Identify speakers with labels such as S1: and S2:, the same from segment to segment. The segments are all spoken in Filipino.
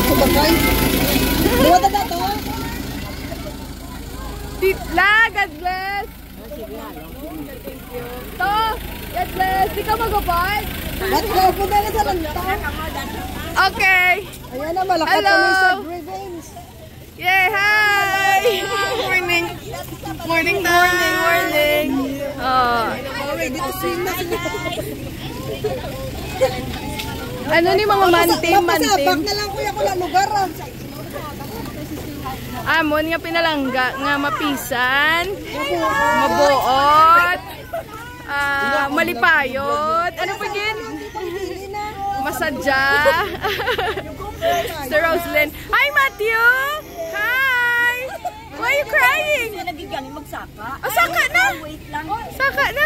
S1: Subakay. Buwan na to.
S2: Titla, God bless. Thank you. To, God bless. Di ka mag-upad?
S1: Let's go. Punta na sa lanta.
S2: Okay.
S1: Ayan na, malakas kami sa revenge.
S2: Yay, hi! Morning. Morning, morning, morning. Oh. Ano ni mga mantim?
S1: Mapasabak na lang kuya ko lang lugar.
S2: Amon nga pinalangga nga mapisan, mabuot, malipayot, ano pa din? Masadya. Sir Roslyn. Hi, Matthew! Hi! Why are you crying?
S3: Nagigaling magsaka.
S2: Oh, saka na!
S3: Wait lang.
S2: Saka na!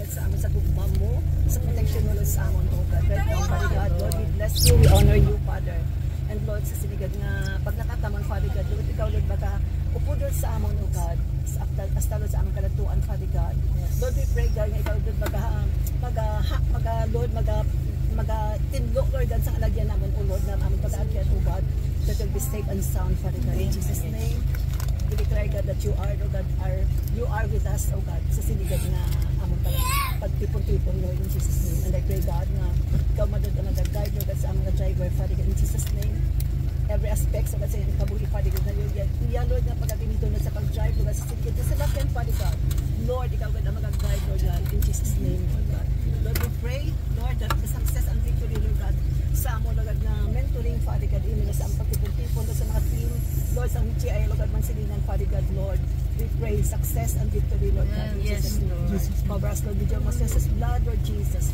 S1: Sa amin sa gugma mo, sa protection mo sa amon, oh God. Right now, Father God, Lord, we bless you, we honor you, Father. And Lord, sa sinigad nga, pag nakatamang, Father God, Lord, ikaw, Lord, baka upudol sa amon, oh God, hasta Lord, sa among kalatuan, Father God. Lord, we pray, God, nga ikaw, Lord, tinlok, Lord, sa alagyan namin, oh Lord, na aming pag-aakyat, oh God, that will be safe and sound, Father God. In Jesus' name, we declare, God, that you are, oh God, you are with us, oh God, sa sinigad nga among pagtipon-tipon, Lord, in Jesus' name. And I pray, God, nga ikaw madod ang nag-guide, Lord, sa among driver, Father God, in Jesus' name. Every aspect, so God, sa iyong kabuhi, Father God, na yun, Lord, nga pag-aginito na sa pag-drive, Lord, sa sinigad na sa lakin, Father God. Lord, ikaw, God, ang mag-guide, Lord, God, in Jesus' name, Lord God. Lord, we pray, Lord, that the success and victory, Lord God, sa among, Lord God, na mentoring, Father God, na sa among pagtipon-tipon, sa mga team, Lord, sa HCI, Lord God, Mansilinan, Father God, Lord, we pray success and victory, Lord God, in Jesus' name. Cover us, Lord, with your most precious blood, Lord Jesus,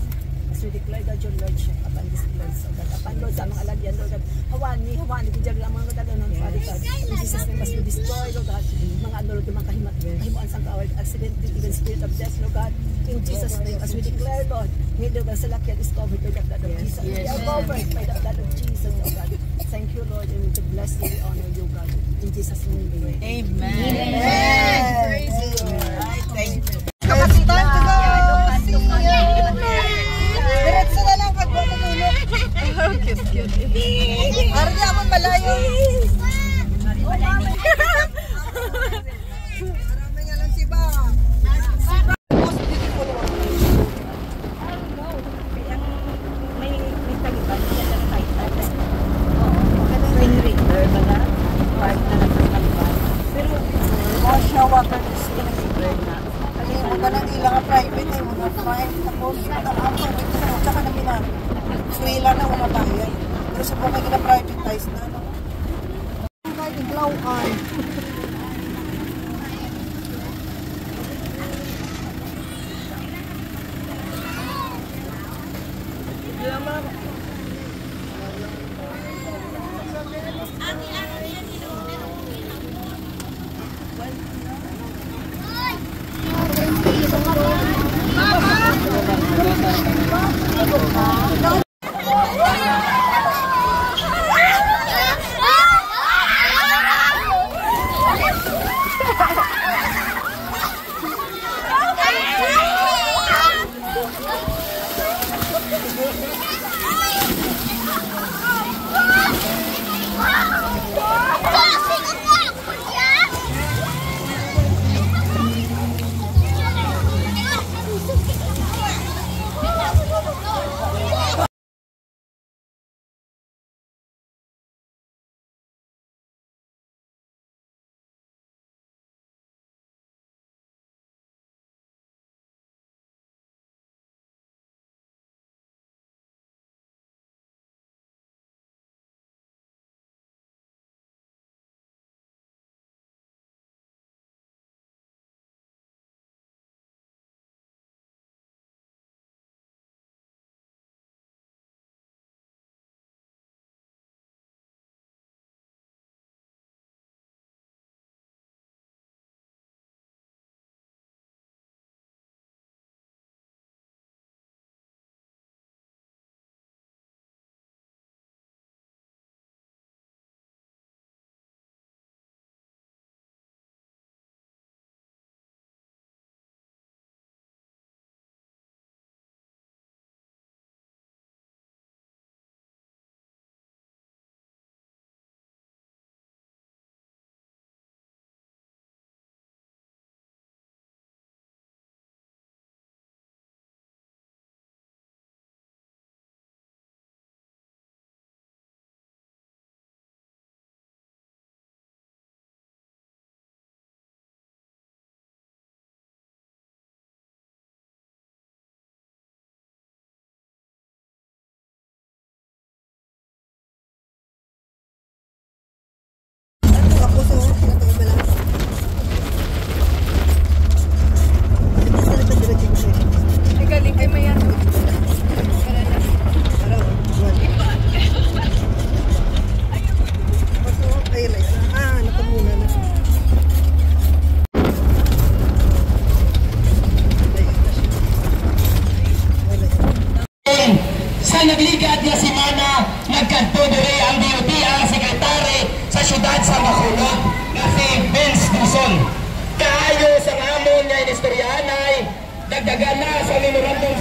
S1: as we declare, God, your Lordship upon this place, oh God, upon, Lord, sa among alagyan, Lord God, hawani, kajag lang mga kadalanan, Father God, in Jesus' name, as we destroy, Lord God, mga ano, Lord, mga kahimuan sa kawal, accident, even spirit of death, Lord God, in Jesus' name, as we declare, Lord, may Lord God, sa lakyan is covered by the blood of Jesus. We are covered by the blood of Jesus, oh God. Thank you, Lord, and to bless you, we honor you, God. In Jesus' name, we pray.
S3: Amen.
S1: Praise you, Lord.
S3: Thank you.
S1: Kapag time to go, see you. Diretso na lang, kagwa na tulog.
S2: Cute.
S1: Parang naman malayo. Marami nga lang si Ba. Most beautiful one.
S3: May tagiban siya na nakaitan. Twin Richter ba na? Part na nagpapaliban. Pero,
S1: Washa water distributor na. Kasi mga nang ilang private eh, mga private tapos ako, tsaka namin na suwila na wala bayan. Pero sa mga gina-privatize na, no? Kahit iglauan.
S4: nagligad nga si Mana, nagkanto diri ang DOT ang sekretary sa syudad sa Bacolod nga si Vince Duzon. Kaayo sa ngamon nga inistoryahanay, dagdagan na sa memorandum